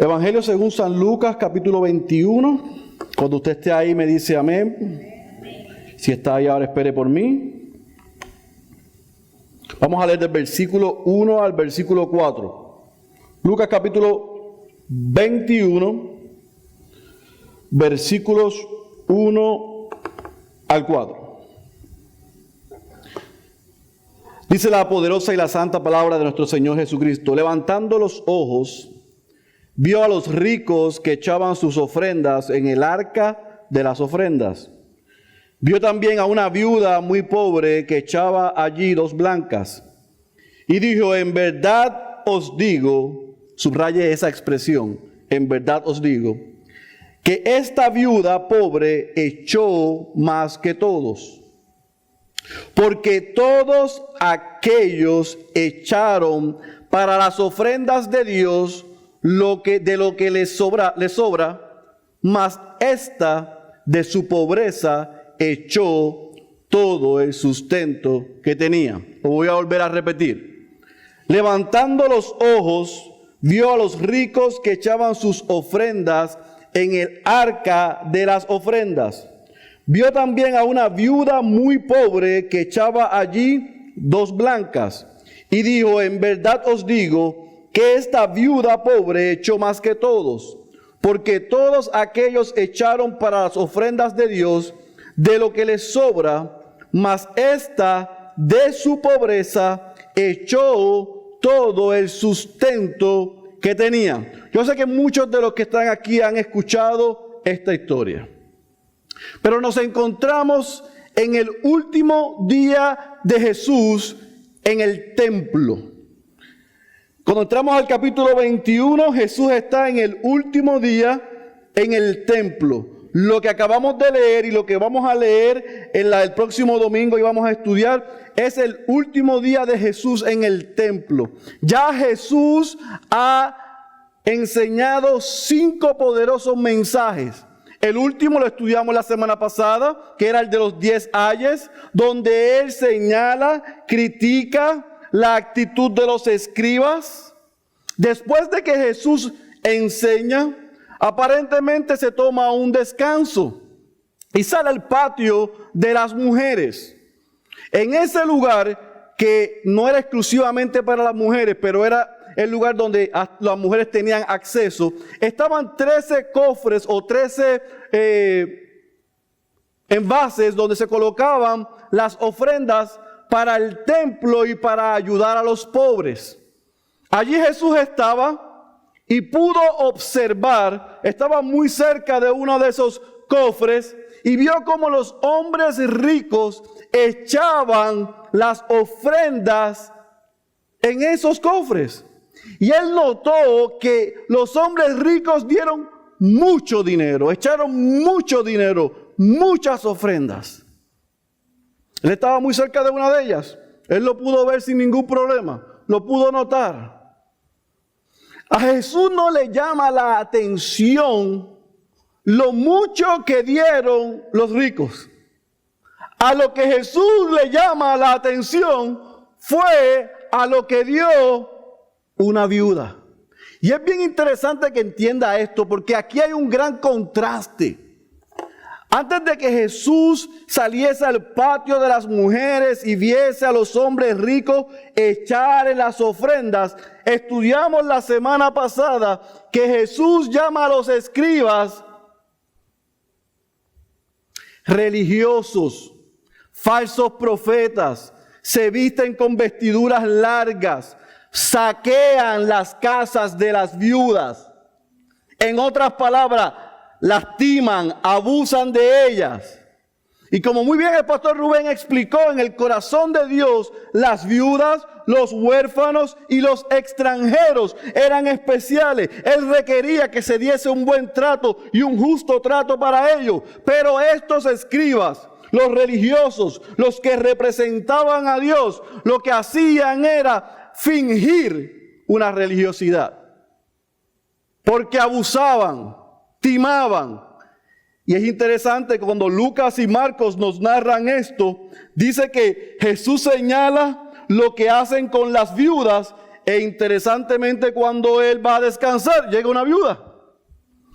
Evangelio según San Lucas, capítulo 21. Cuando usted esté ahí me dice amén. Si está ahí ahora espere por mí. Vamos a leer del versículo 1 al versículo 4. Lucas capítulo 21, versículos 1 al 4. Dice la poderosa y la santa palabra de nuestro Señor Jesucristo: levantando los ojos, vio a los ricos que echaban sus ofrendas en el arca de las ofrendas. Vio también a una viuda muy pobre que echaba allí 2 blancas. Y dijo: en verdad os digo, subraye esa expresión, en verdad os digo, que esta viuda pobre echó más que todos. Porque todos aquellos echaron para las ofrendas de Dios de lo que les sobra, mas esta de su pobreza echó todo el sustento que tenía. Lo voy a volver a repetir. Levantando los ojos, vio a los ricos que echaban sus ofrendas en el arca de las ofrendas. Vio también a una viuda muy pobre que echaba allí 2 blancas. Y dijo: en verdad os digo que esta viuda pobre echó más que todos, porque todos aquellos echaron para las ofrendas de Dios de lo que les sobra, mas esta de su pobreza echó todo el sustento que tenía. Yo sé que muchos de los que están aquí han escuchado esta historia, pero nos encontramos en el último día de Jesús en el templo. Cuando entramos al capítulo 21, Jesús está en el último día en el templo. Lo que acabamos de leer y lo que vamos a leer el próximo domingo y vamos a estudiar es el último día de Jesús en el templo. Ya Jesús ha enseñado 5 poderosos mensajes. El último lo estudiamos la semana pasada, que era el de los 10 ayes, donde Él señala, critica la actitud de los escribas. Después de que Jesús enseña, aparentemente se toma un descanso y sale al patio de las mujeres. En ese lugar, que no era exclusivamente para las mujeres, pero era el lugar donde las mujeres tenían acceso, estaban 13 cofres o 13 envases donde se colocaban las ofrendas para el templo y para ayudar a los pobres. Allí Jesús estaba y pudo observar, estaba muy cerca de uno de esos cofres y vio cómo los hombres ricos echaban las ofrendas en esos cofres. Y él notó que los hombres ricos dieron mucho dinero, echaron mucho dinero, muchas ofrendas. Él estaba muy cerca de una de ellas. Él lo pudo ver sin ningún problema, lo pudo notar. A Jesús no le llama la atención lo mucho que dieron los ricos. A lo que Jesús le llama la atención fue a lo que dio una viuda. Y es bien interesante que entienda esto, porque aquí hay un gran contraste. Antes de que Jesús saliese al patio de las mujeres y viese a los hombres ricos echar en las ofrendas, estudiamos la semana pasada que Jesús llama a los escribas religiosos, falsos profetas, se visten con vestiduras largas, saquean las casas de las viudas. En otras palabras, lastiman, abusan de ellas. Y como muy bien el pastor Rubén explicó, en el corazón de Dios, las viudas, los huérfanos y los extranjeros eran especiales. Él requería que se diese un buen trato y un justo trato para ellos. Pero estos escribas, los religiosos, los que representaban a Dios, lo que hacían era fingir una religiosidad. Porque abusaban, timaban. Y es interesante que cuando Lucas y Marcos nos narran esto, dice que Jesús señala lo que hacen con las viudas e interesantemente cuando él va a descansar, llega una viuda.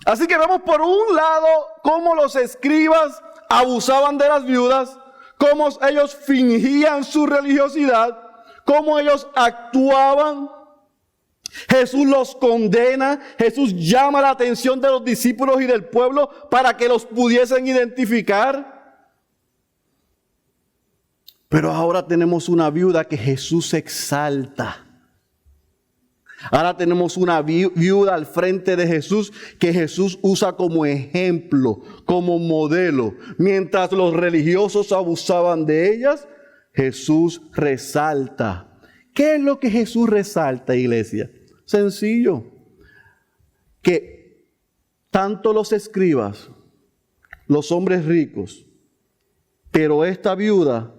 Así que vemos por un lado cómo los escribas abusaban de las viudas, cómo ellos fingían su religiosidad, cómo ellos actuaban. Jesús los condena, Jesús llama la atención de los discípulos y del pueblo para que los pudiesen identificar. Pero ahora tenemos una viuda que Jesús exalta. Ahora tenemos una viuda al frente de Jesús que Jesús usa como ejemplo, como modelo. Mientras los religiosos abusaban de ellas, Jesús resalta. ¿Qué es lo que Jesús resalta, iglesia? Sencillo. Que tanto los escribas, los hombres ricos, pero esta viuda,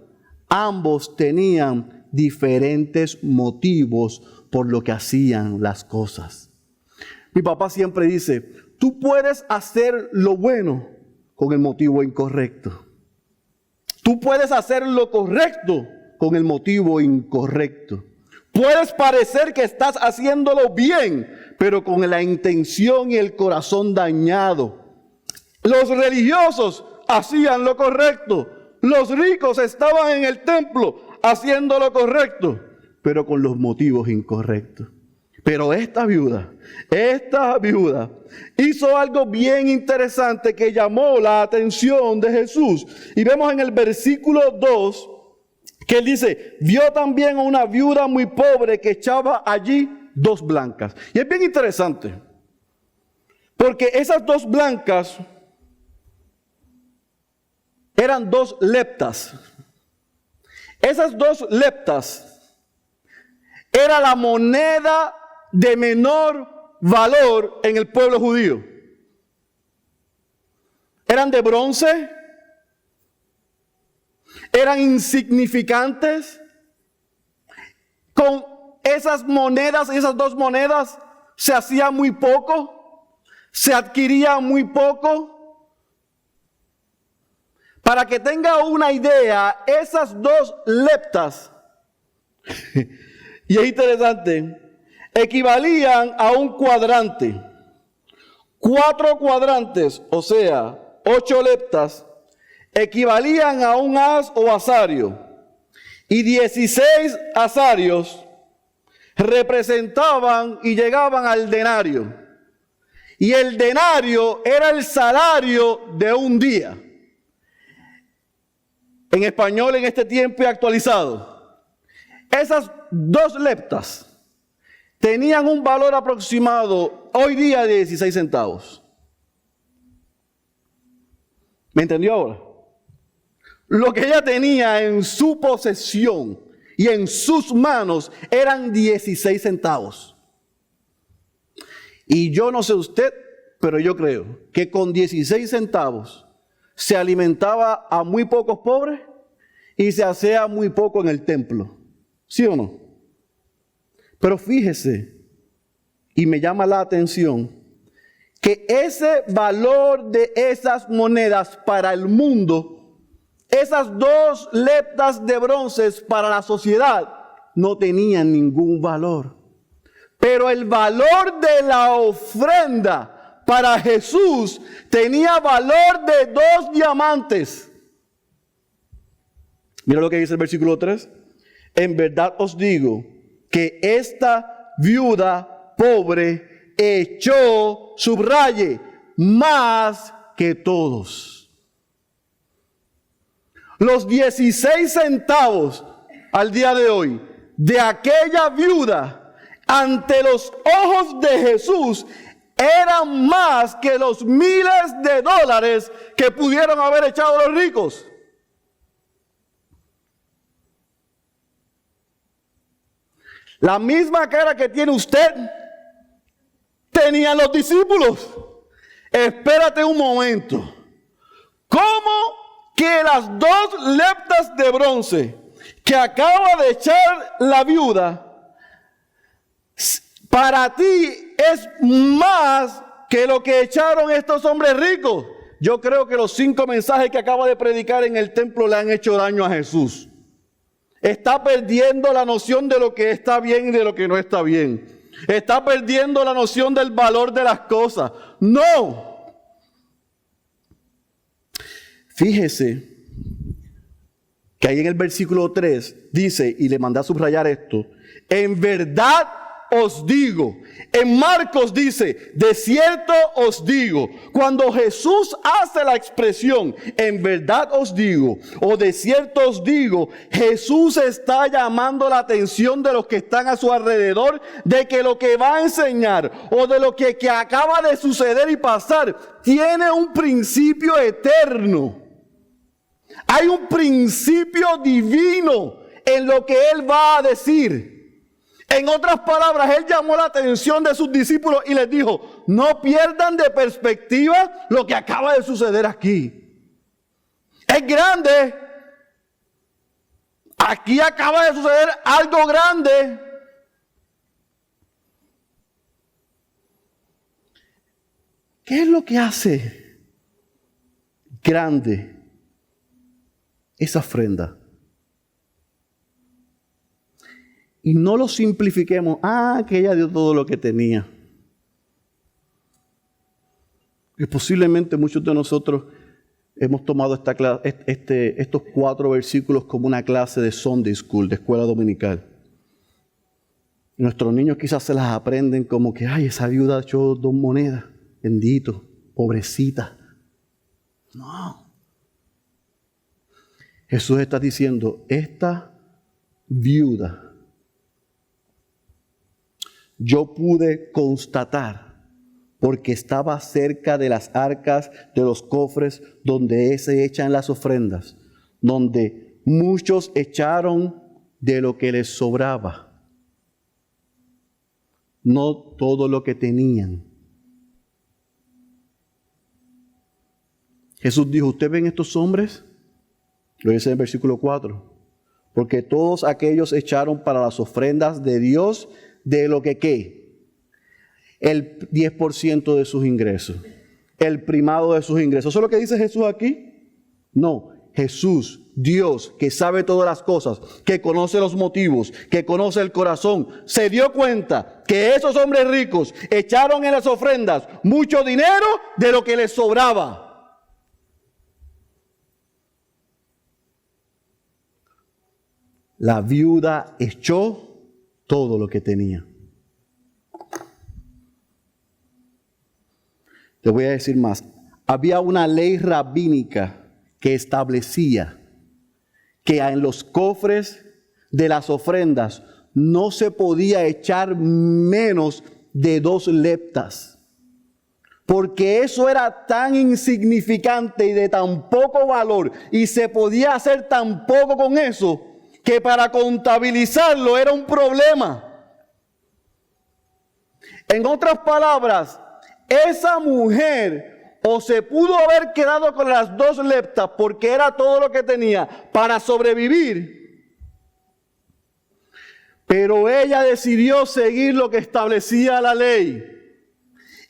ambos tenían diferentes motivos por lo que hacían las cosas. Mi papá siempre dice, tú puedes hacer lo bueno con el motivo incorrecto. Tú puedes hacer lo correcto con el motivo incorrecto. Puedes parecer que estás haciéndolo bien, pero con la intención y el corazón dañado. Los religiosos hacían lo correcto. Los ricos estaban en el templo haciendo lo correcto, pero con los motivos incorrectos. Pero esta viuda hizo algo bien interesante que llamó la atención de Jesús. Y vemos en el versículo 2 que él dice, vio también a una viuda muy pobre que echaba allí 2 blancas. Y es bien interesante, porque esas 2 blancas eran 2 leptas. Esas 2 leptas era la moneda de menor valor en el pueblo judío. Eran de bronce, eran insignificantes. Con esas monedas, esas 2 monedas, se hacía muy poco, se adquiría muy poco. Para que tenga una idea, esas 2 leptas, y es interesante, equivalían a un cuadrante. 4 cuadrantes, o sea, 8 leptas, equivalían a un as o asario. Y 16 asarios representaban y llegaban al denario. Y el denario era el salario de un día. En español, en este tiempo actualizado, esas 2 leptas tenían un valor aproximado hoy día de 16 centavos. ¿Me entendió ahora? Lo que ella tenía en su posesión y en sus manos eran 16 centavos. Y yo no sé usted, pero yo creo que con 16 centavos se alimentaba a muy pocos pobres y se hacía muy poco en el templo. ¿Sí o no? Pero fíjese, y me llama la atención, que ese valor de esas monedas para el mundo, esas 2 leptas de bronce para la sociedad, no tenían ningún valor. Pero el valor de la ofrenda para Jesús tenía valor de 2 diamantes. Mira lo que dice el versículo 3. En verdad os digo que esta viuda pobre echó, subraye, más que todos. Los 16 centavos al día de hoy de aquella viuda ante los ojos de Jesús eran más que los miles de dólares que pudieron haber echado los ricos. La misma cara que tiene usted, tenían los discípulos. Espérate un momento. ¿Cómo que las 2 leptas de bronce que acaba de echar la viuda, para ti es más que lo que echaron estos hombres ricos? Yo creo que los 5 mensajes que acaba de predicar en el templo le han hecho daño a Jesús. Está perdiendo la noción de lo que está bien y de lo que no está bien. Está perdiendo la noción del valor de las cosas. No. Fíjese que ahí en el versículo 3 dice, y le mandé a subrayar esto, en verdad os digo. En Marcos dice, de cierto os digo. Cuando Jesús hace la expresión, en verdad os digo, o de cierto os digo, Jesús está llamando la atención de los que están a su alrededor, de que lo que va a enseñar, o de lo que acaba de suceder y pasar, tiene un principio eterno. Hay un principio divino en lo que Él va a decir. En otras palabras, Él llamó la atención de sus discípulos y les dijo, no pierdan de perspectiva lo que acaba de suceder aquí. Es grande. Aquí acaba de suceder algo grande. ¿Qué es lo que hace grande esa ofrenda? Y no lo simplifiquemos. Que ella dio todo lo que tenía. Y posiblemente muchos de nosotros hemos tomado estos 4 versículos como una clase de Sunday School, de escuela dominical. Y nuestros niños quizás se las aprenden como que, esa viuda echó 2 monedas. Bendito, pobrecita. No. Jesús está diciendo, esta viuda, yo pude constatar, porque estaba cerca de las arcas de los cofres donde se echan las ofrendas, donde muchos echaron de lo que les sobraba, no todo lo que tenían. Jesús dijo, ¿ustedes ven estos hombres? Lo dice en el versículo 4. Porque todos aquellos echaron para las ofrendas de Dios de lo que ¿qué? El 10% de sus ingresos. El primado de sus ingresos. ¿Eso es lo que dice Jesús aquí? No. Jesús, Dios, que sabe todas las cosas, que conoce los motivos, que conoce el corazón, se dio cuenta que esos hombres ricos echaron en las ofrendas mucho dinero de lo que les sobraba. La viuda echó todo lo que tenía. Te voy a decir más. Había una ley rabínica que establecía que en los cofres de las ofrendas no se podía echar menos de 2 leptas. Porque eso era tan insignificante y de tan poco valor y se podía hacer tan poco con eso, que para contabilizarlo era un problema. En otras palabras, esa mujer o se pudo haber quedado con las 2 leptas porque era todo lo que tenía para sobrevivir, pero ella decidió seguir lo que establecía la ley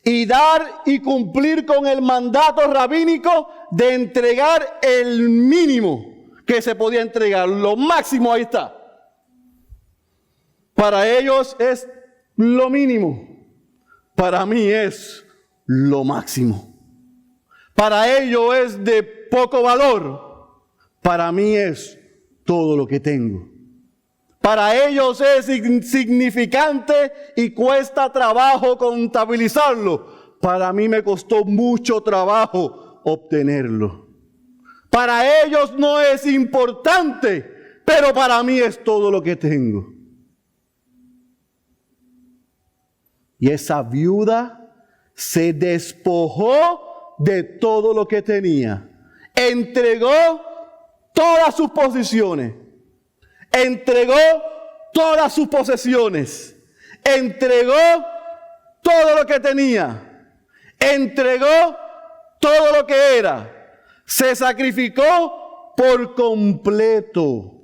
y dar y cumplir con el mandato rabínico de entregar el mínimo que se podía entregar, lo máximo, ahí está. Para ellos es lo mínimo, para mí es lo máximo. Para ellos es de poco valor, para mí es todo lo que tengo. Para ellos es insignificante y cuesta trabajo contabilizarlo. Para mí me costó mucho trabajo obtenerlo. Para ellos no es importante, pero para mí es todo lo que tengo. Y esa viuda se despojó de todo lo que tenía. Entregó todas sus posiciones. Entregó todas sus posesiones. Entregó todo lo que tenía. Entregó todo lo que era. Se sacrificó por completo.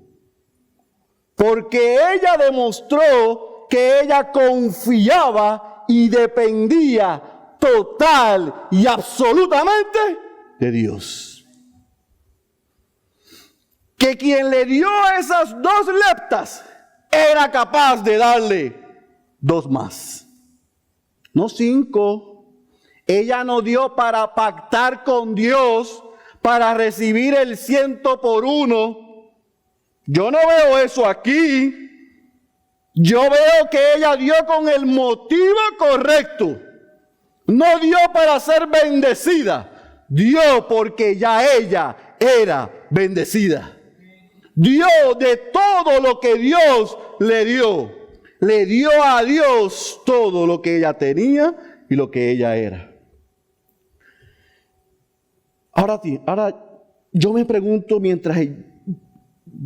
Porque ella demostró que ella confiaba y dependía total y absolutamente de Dios. que quien le dio esas 2 leptas era capaz de darle 2 más. No 5. Ella no dio para pactar con Dios, para recibir el 100 por 1. Yo no veo eso aquí. Yo veo que ella dio con el motivo correcto. No dio para ser bendecida. Dio porque ya ella era bendecida. Dio de todo lo que Dios le dio. Le dio a Dios todo lo que ella tenía y lo que ella era. Ahora yo me pregunto, mientras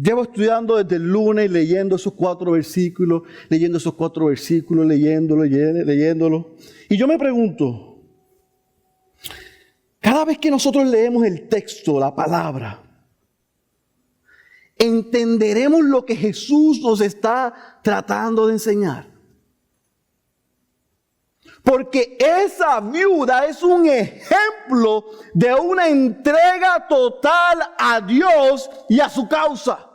llevo estudiando desde el lunes, leyendo esos 4 versículos, leyéndolo. Y yo me pregunto, cada vez que nosotros leemos el texto, la palabra, ¿entenderemos lo que Jesús nos está tratando de enseñar? Porque esa viuda es un ejemplo de una entrega total a Dios y a su causa.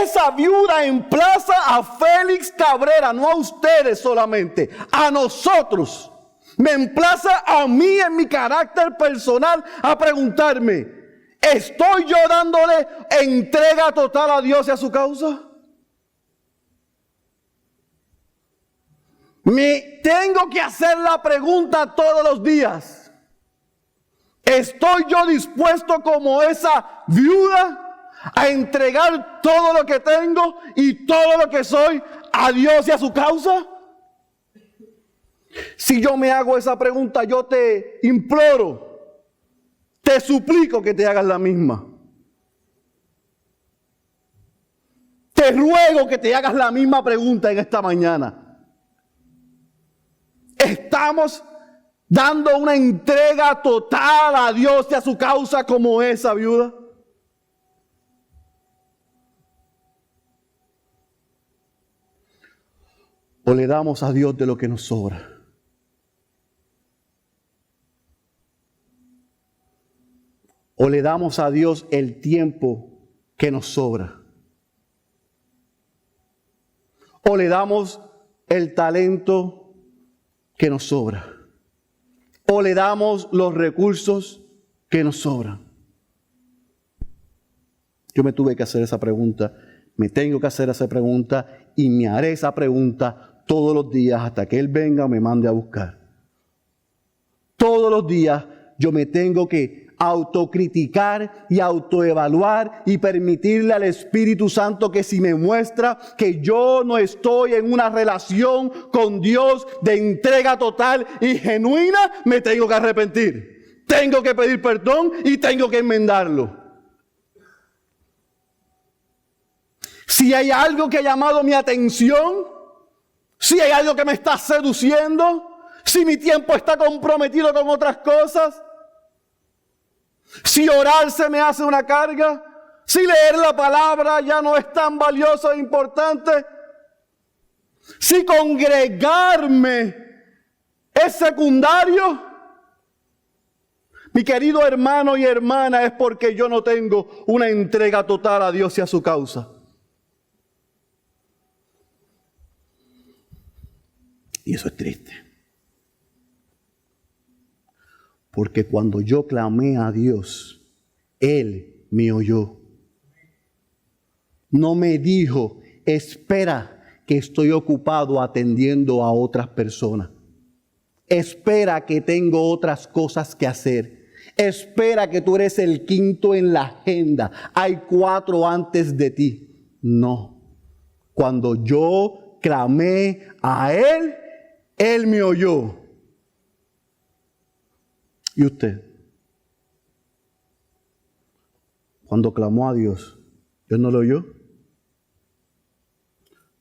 Esa viuda emplaza a Félix Cabrera, no a ustedes solamente, a nosotros. Me emplaza a mí en mi carácter personal a preguntarme, ¿estoy yo dándole entrega total a Dios y a su causa? Me tengo que hacer la pregunta todos los días. ¿Estoy yo dispuesto como esa viuda a entregar todo lo que tengo y todo lo que soy a Dios y a su causa? Si yo me hago esa pregunta, yo te imploro, te suplico que te hagas la misma. Te ruego que te hagas la misma pregunta en esta mañana. ¿Estamos dando una entrega total a Dios y a su causa como esa viuda? ¿O le damos a Dios de lo que nos sobra? ¿O le damos a Dios el tiempo que nos sobra? ¿O le damos el talento que nos sobra? ¿O le damos los recursos que nos sobran? Yo me tuve que hacer esa pregunta, me tengo que hacer esa pregunta y me haré esa pregunta todos los días hasta que Él venga o me mande a buscar. Todos los días yo me tengo que autocriticar y autoevaluar y permitirle al Espíritu Santo que si me muestra que yo no estoy en una relación con Dios de entrega total y genuina, me tengo que arrepentir. Tengo que pedir perdón y tengo que enmendarlo. Si hay algo que ha llamado mi atención, si hay algo que me está seduciendo, si mi tiempo está comprometido con otras cosas, si orar se me hace una carga, si leer la palabra ya no es tan valioso e importante, si congregarme es secundario, mi querido hermano y hermana, es porque yo no tengo una entrega total a Dios y a su causa. Y eso es triste. Porque cuando yo clamé a Dios, Él me oyó. No me dijo, espera que estoy ocupado atendiendo a otras personas. Espera que tengo otras cosas que hacer. Espera que tú eres el 5º en la agenda. Hay 4 antes de ti. No. Cuando yo clamé a Él, Él me oyó. ¿Y usted? Cuando clamó a Dios, ¿Dios no lo oyó?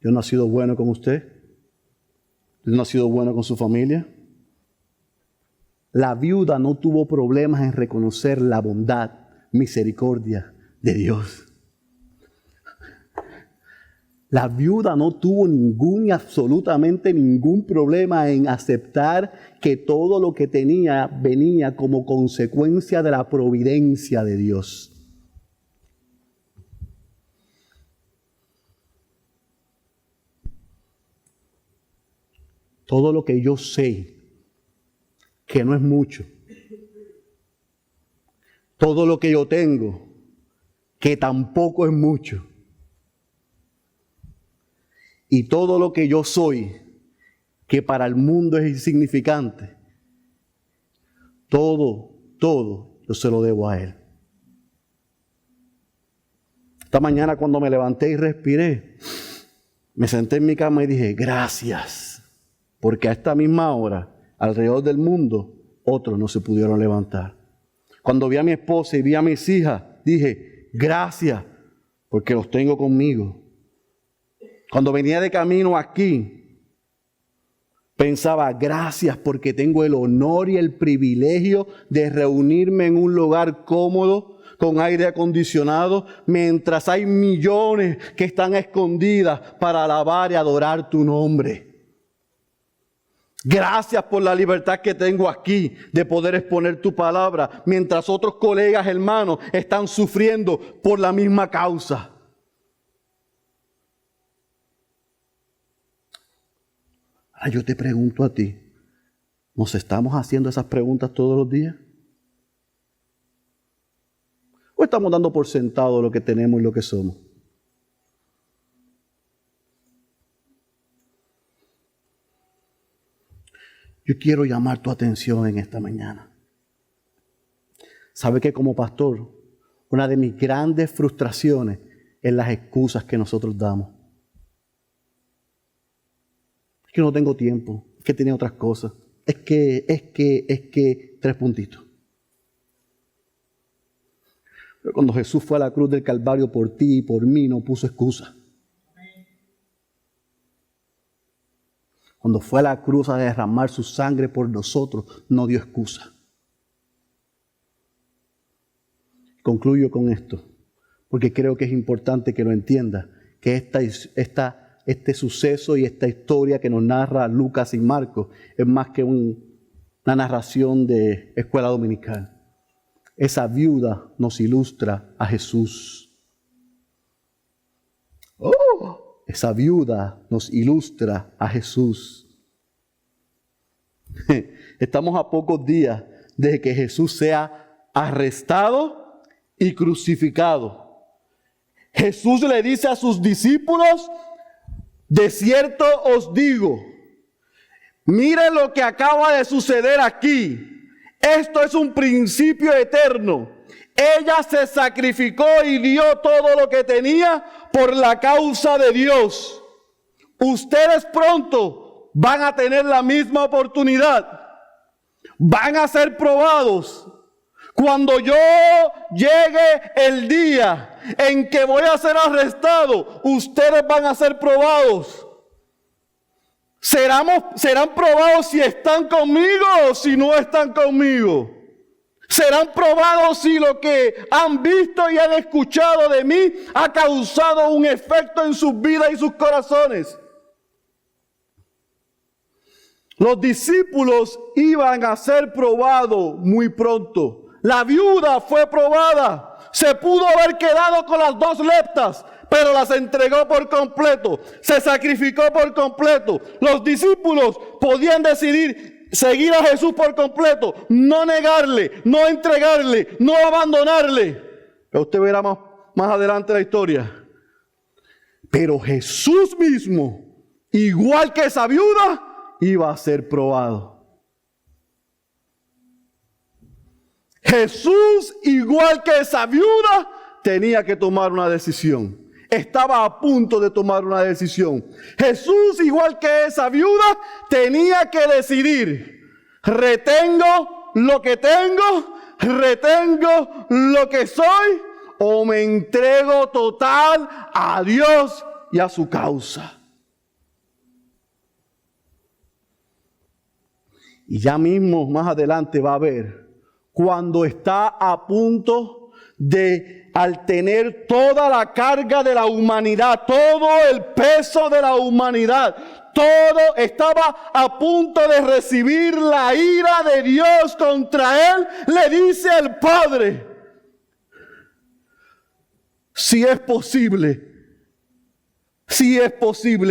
¿Dios no ha sido bueno con usted? ¿Dios no ha sido bueno con su familia? La viuda no tuvo problemas en reconocer la bondad, misericordia de Dios. La viuda no tuvo absolutamente ningún problema en aceptar que todo lo que tenía venía como consecuencia de la providencia de Dios. todo lo que yo sé, que no es mucho, todo lo que yo tengo, que tampoco es mucho, y todo lo que yo soy, que para el mundo es insignificante, todo yo se lo debo a Él. Esta mañana cuando me levanté y respiré, me senté en mi cama y dije, gracias, porque a esta misma hora, alrededor del mundo, otros no se pudieron levantar. Cuando vi a mi esposa y vi a mis hijas, dije, gracias, porque los tengo conmigo. Cuando venía de camino aquí, pensaba, gracias porque tengo el honor y el privilegio de reunirme en un lugar cómodo, con aire acondicionado, mientras hay millones que están escondidas para alabar y adorar tu nombre. Gracias por la libertad que tengo aquí de poder exponer tu palabra, mientras otros colegas, hermanos, están sufriendo por la misma causa. Ahora yo te pregunto a ti, ¿nos estamos haciendo esas preguntas todos los días? ¿O estamos dando por sentado lo que tenemos y lo que somos? Yo quiero llamar tu atención en esta mañana. ¿Sabe que como pastor, una de mis grandes frustraciones es las excusas que nosotros damos? Es que no tengo tiempo, es que tenía otras cosas, es que, 3 puntitos. Pero cuando Jesús fue a la cruz del Calvario por ti y por mí, no puso excusa. Cuando fue a la cruz a derramar su sangre por nosotros, no dio excusa. Concluyo con esto, porque creo que es importante que lo entienda, que este suceso y esta historia que nos narra Lucas y Marcos es más que una narración de escuela dominical. Esa viuda nos ilustra a Jesús. Esa viuda nos ilustra a Jesús. Estamos a pocos días de que Jesús sea arrestado y crucificado. Jesús le dice a sus discípulos, de cierto os digo, miren lo que acaba de suceder aquí. Esto es un principio eterno. Ella se sacrificó y dio todo lo que tenía por la causa de Dios. Ustedes pronto van a tener la misma oportunidad. Van a ser probados. Cuando yo llegue el día en que voy a ser arrestado, ustedes van a ser probados. Serán probados si están conmigo o si no están conmigo. Serán probados si lo que han visto y han escuchado de mí ha causado un efecto en sus vidas y sus corazones. Los discípulos iban a ser probados muy pronto. La viuda fue probada. Se pudo haber quedado con las 2 leptas, pero las entregó por completo. Se sacrificó por completo. Los discípulos podían decidir seguir a Jesús por completo, no negarle, no entregarle, no abandonarle. Pero usted verá más adelante la historia. Pero Jesús mismo, igual que esa viuda, iba a ser probado. Jesús, igual que esa viuda, tenía que tomar una decisión. Estaba a punto de tomar una decisión. Jesús, igual que esa viuda, tenía que decidir. ¿Retengo lo que tengo? ¿Retengo lo que soy? ¿O me entrego total a Dios y a su causa? Y ya mismo, más adelante va a ver, cuando está a punto de, al tener toda la carga de la humanidad, todo el peso de la humanidad, todo estaba a punto de recibir la ira de Dios contra él, le dice al Padre, si es posible,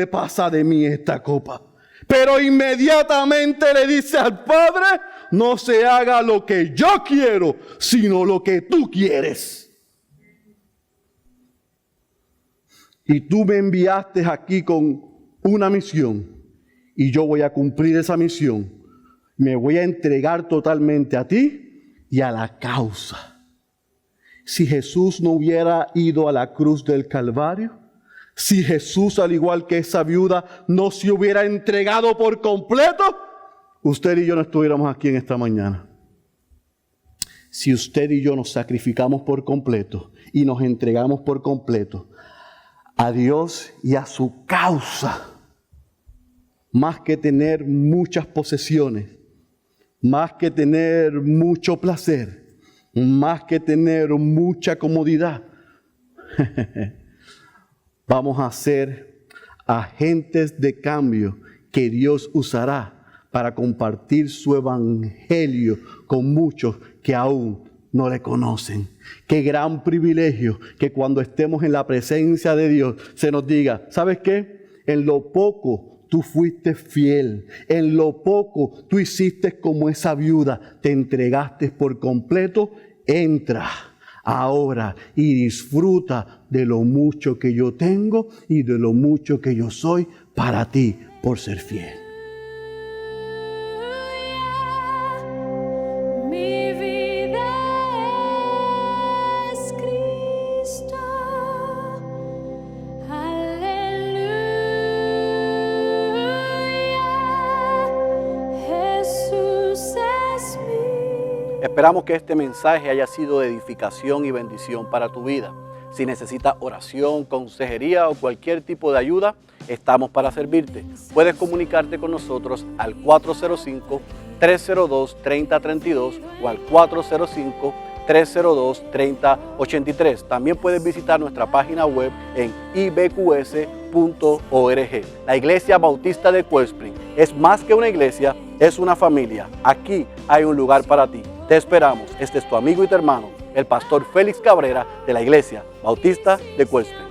pasa de mí esta copa. Pero inmediatamente le dice al Padre, no se haga lo que yo quiero, sino lo que tú quieres. Y tú me enviaste aquí con una misión y yo voy a cumplir esa misión. Me voy a entregar totalmente a ti y a la causa. Si Jesús no hubiera ido a la cruz del Calvario, si Jesús, al igual que esa viuda, no se hubiera entregado por completo, usted y yo no estuviéramos aquí en esta mañana. Si usted y yo nos sacrificamos por completo y nos entregamos por completo a Dios y a su causa, más que tener muchas posesiones, más que tener mucho placer, más que tener mucha comodidad, vamos a ser agentes de cambio que Dios usará para compartir su evangelio con muchos que aún no le conocen. Qué gran privilegio que cuando estemos en la presencia de Dios se nos diga, ¿sabes qué? En lo poco tú fuiste fiel, en lo poco tú hiciste como esa viuda, te entregaste por completo, entra ahora y disfruta de lo mucho que yo tengo y de lo mucho que yo soy para ti por ser fiel. Mi vida es Cristo, aleluya, Jesús es mi. Esperamos que este mensaje haya sido de edificación y bendición para tu vida. Si necesitas oración, consejería o cualquier tipo de ayuda, estamos para servirte. Puedes comunicarte con nosotros al 405-302-3032 o al 405-302-3083. También puedes visitar nuestra página web en ibqs.org. La Iglesia Bautista de Cold Spring es más que una iglesia, es una familia. Aquí hay un lugar para ti. Te esperamos. Este es tu amigo y tu hermano, el pastor Félix Cabrera de la Iglesia Bautista de Cold Spring.